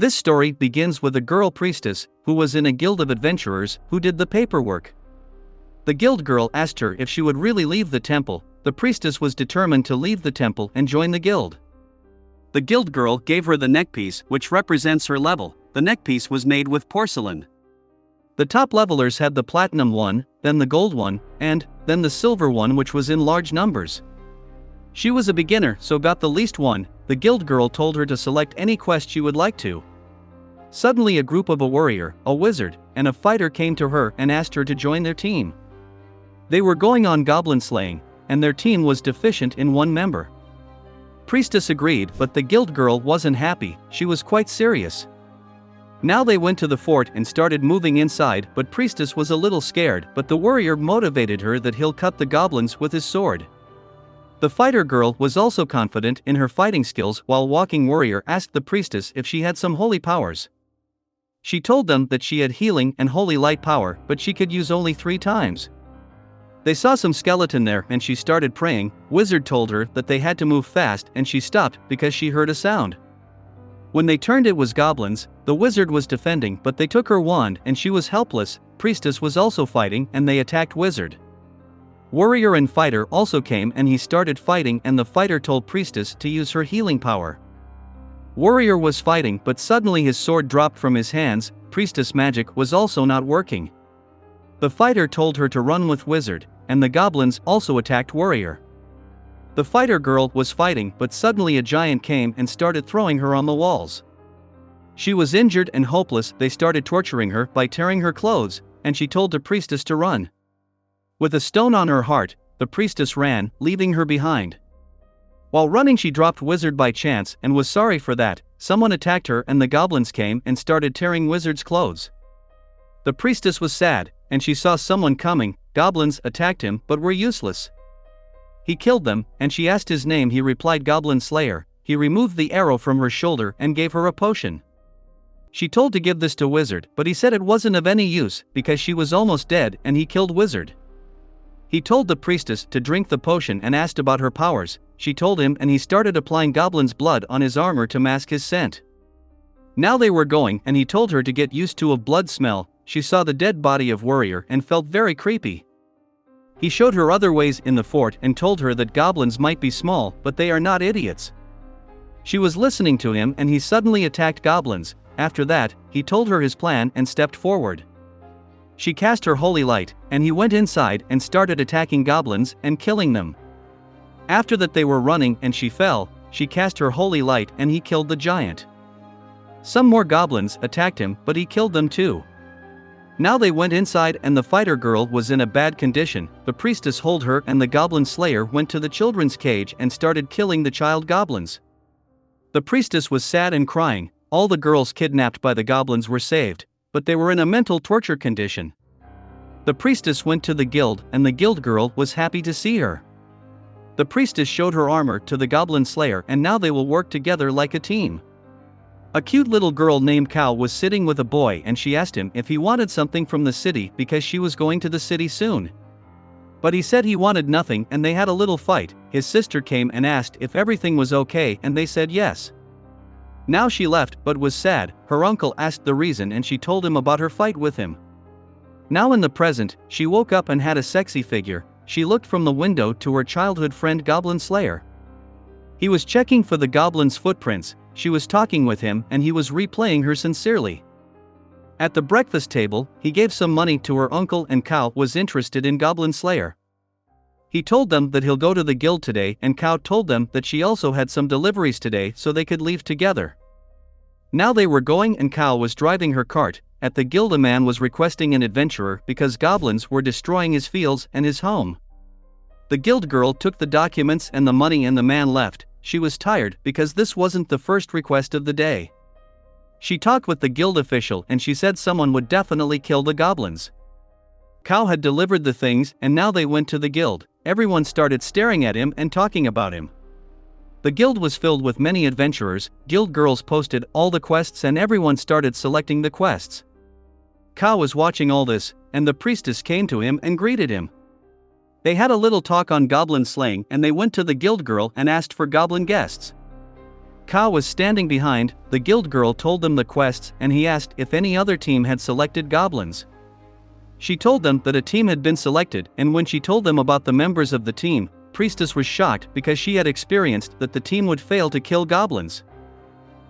This story begins with a girl priestess who was in a guild of adventurers who did the paperwork. The guild girl asked her if she would really leave the temple. The priestess was determined to leave the temple and join the guild. The guild girl gave her the neckpiece, which represents her level. The neckpiece was made with porcelain. The top levelers had the platinum one, then the gold one, and then the silver one, which was in large numbers. She was a beginner, so got the least one. The guild girl told her to select any quest she would like to. Suddenly a group of a warrior, a wizard, and a fighter came to her and asked her to join their team. They were going on goblin slaying, and their team was deficient in one member. Priestess agreed, but the guild girl wasn't happy. She was quite serious. Now they went to the fort and started moving inside, but Priestess was a little scared, but the warrior motivated her that he'll cut the goblins with his sword. The fighter girl was also confident in her fighting skills, while walking warrior asked the priestess if she had some holy powers. She told them that she had healing and holy light power, but she could use only 3 times. They saw some skeleton there and she started praying. Wizard told her that they had to move fast and she stopped because she heard a sound. When they turned, it was goblins. The wizard was defending, but they took her wand and she was helpless. Priestess was also fighting and they attacked wizard. Warrior and fighter also came and he started fighting, and the fighter told priestess to use her healing power. Warrior was fighting, but suddenly his sword dropped from his hands. Priestess magic was also not working. The fighter told her to run with wizard, and the goblins also attacked warrior. The fighter girl was fighting, but suddenly a giant came and started throwing her on the walls. She was injured and hopeless. They started torturing her by tearing her clothes, and she told the priestess to run. With a stone on her heart, the priestess ran, leaving her behind. While running, she dropped wizard by chance and was sorry for that. Someone attacked her and the goblins came and started tearing wizard's clothes. The priestess was sad, and she saw someone coming. Goblins attacked him but were useless. He killed them, and she asked his name. He replied Goblin Slayer. He removed the arrow from her shoulder and gave her a potion. She told to give this to wizard, but he said it wasn't of any use because she was almost dead, and he killed wizard. He told the priestess to drink the potion and asked about her powers. She told him, and he started applying goblin's blood on his armor to mask his scent. Now they were going, and he told her to get used to a blood smell. She saw the dead body of warrior and felt very creepy. He showed her other ways in the fort and told her that goblins might be small, but they are not idiots. She was listening to him and he suddenly attacked goblins. After that, he told her his plan and stepped forward. She cast her holy light, and he went inside and started attacking goblins and killing them. After that they were running and she fell. She cast her holy light and he killed the giant. Some more goblins attacked him, but he killed them too. Now they went inside and the fighter girl was in a bad condition. The priestess held her and the goblin slayer went to the children's cage and started killing the child goblins. The priestess was sad and crying. All the girls kidnapped by the goblins were saved, but they were in a mental torture condition. The priestess went to the guild and the guild girl was happy to see her. The priestess showed her armor to the goblin slayer and now they will work together like a team. A cute little girl named Cow was sitting with a boy and she asked him if he wanted something from the city because she was going to the city soon. But he said he wanted nothing and they had a little fight. His sister came and asked if everything was okay and they said yes. Now she left but was sad. Her uncle asked the reason and she told him about her fight with him. Now in the present, she woke up and had a sexy figure. She looked from the window to her childhood friend Goblin Slayer. He was checking for the goblin's footprints. She was talking with him and he was replaying her sincerely. At the breakfast table, he gave some money to her uncle and Cow was interested in Goblin Slayer. He told them that he'll go to the guild today and Cow told them that she also had some deliveries today so they could leave together. Now they were going and Cow was driving her cart. At the guild a man was requesting an adventurer because goblins were destroying his fields and his home. The guild girl took the documents and the money and the man left. She was tired because this wasn't the first request of the day. She talked with the guild official and she said someone would definitely kill the goblins. Cow had delivered the things and now they went to the guild. Everyone started staring at him and talking about him. The guild was filled with many adventurers. Guild girls posted all the quests and everyone started selecting the quests. Cow was watching all this, and the priestess came to him and greeted him. They had a little talk on goblin slaying and they went to the guild girl and asked for goblin guests. Cow was standing behind. The guild girl told them the quests and he asked if any other team had selected goblins. She told them that a team had been selected, and when she told them about the members of the team, Priestess was shocked because she had experienced that the team would fail to kill goblins.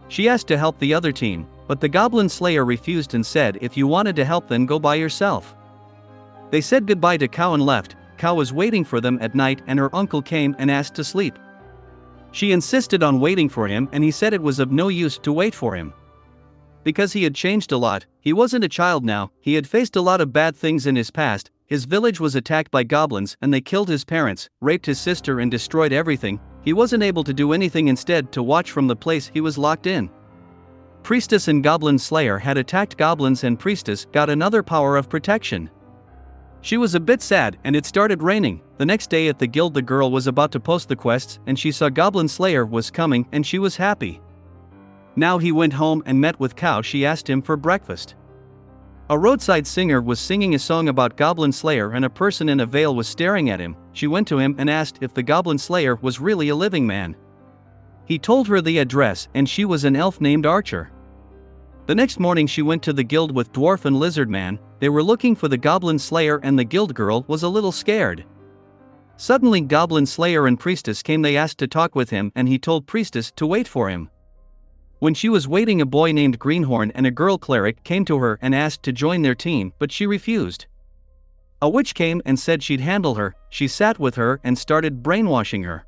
She asked to help the other team, but the Goblin Slayer refused and said if you wanted to help then go by yourself. They said goodbye to Cow and left. Cow was waiting for them at night and her uncle came and asked to sleep. She insisted on waiting for him and he said it was of no use to wait for him. Because he had changed a lot, he wasn't a child now, he had faced a lot of bad things in his past. His village was attacked by goblins and they killed his parents, raped his sister and destroyed everything. He wasn't able to do anything instead to watch from the place he was locked in. Priestess and Goblin Slayer had attacked goblins and Priestess got another power of protection. She was a bit sad and it started raining. The next day at the guild the girl was about to post the quests and she saw Goblin Slayer was coming and she was happy. Now he went home and met with Cow. She asked him for breakfast. A roadside singer was singing a song about Goblin Slayer and a person in a veil was staring at him. She went to him and asked if the Goblin Slayer was really a living man. He told her the address and she was an elf named Archer. The next morning she went to the guild with Dwarf and Lizard Man. They were looking for the Goblin Slayer and the guild girl was a little scared. Suddenly Goblin Slayer and Priestess came. They asked to talk with him and he told Priestess to wait for him. When she was waiting, a boy named Greenhorn and a girl cleric came to her and asked to join their team, but she refused. A witch came and said she'd handle her. She sat with her and started brainwashing her.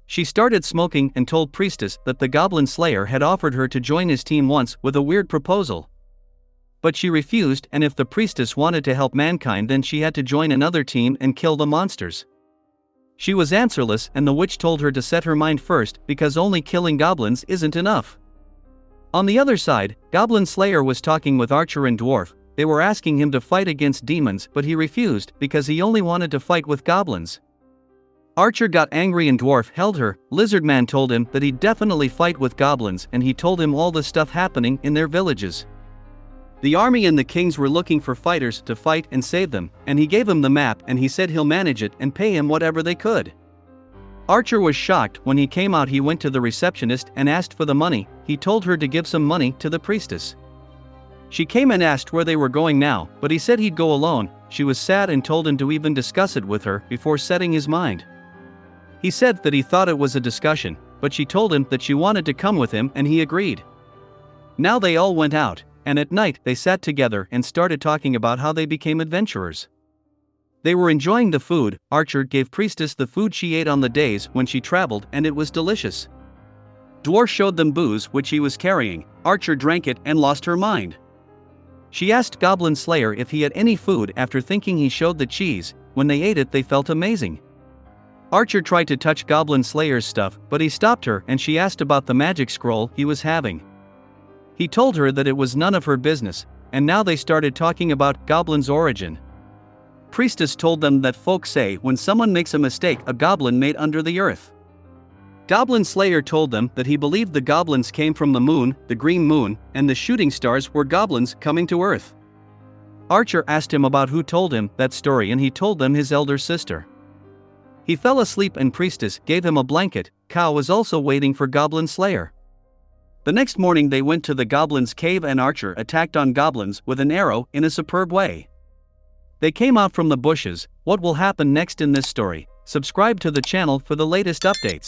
She started smoking and told Priestess that the Goblin Slayer had offered her to join his team once with a weird proposal. But she refused, and if the Priestess wanted to help mankind then she had to join another team and kill the monsters. She was answerless and the witch told her to set her mind first because only killing goblins isn't enough. On the other side, Goblin Slayer was talking with Archer and Dwarf. They were asking him to fight against demons but he refused because he only wanted to fight with goblins. Archer got angry and Dwarf held her. Lizard Man told him that he'd definitely fight with goblins and he told him all the stuff happening in their villages. The army and the kings were looking for fighters to fight and save them, and he gave him the map and he said he'll manage it and pay him whatever they could. Archer was shocked. When he came out he went to the receptionist and asked for the money. He told her to give some money to the Priestess. She came and asked where they were going now, but he said he'd go alone. She was sad and told him to even discuss it with her before setting his mind. He said that he thought it was a discussion, but she told him that she wanted to come with him and he agreed. Now they all went out. And at night they sat together and started talking about how they became adventurers. They were enjoying the food. Archer gave Priestess the food she ate on the days when she traveled and it was delicious. Dwarf showed them booze which he was carrying. Archer drank it and lost her mind. She asked Goblin Slayer if he had any food after thinking he showed the cheese. When they ate it they felt amazing. Archer tried to touch Goblin Slayer's stuff but he stopped her and she asked about the magic scroll he was having. He told her that it was none of her business, and now they started talking about Goblin's origin. Priestess told them that folks say when someone makes a mistake a goblin made under the earth. Goblin Slayer told them that he believed the goblins came from the moon, the green moon, and the shooting stars were goblins coming to earth. Archer asked him about who told him that story and he told them his elder sister. He fell asleep and Priestess gave him a blanket. Cow was also waiting for Goblin Slayer. The next morning they went to the goblins' cave and Archer attacked on goblins with an arrow in a superb way. They came out from the bushes. What will happen next in this story? Subscribe to the channel for the latest updates.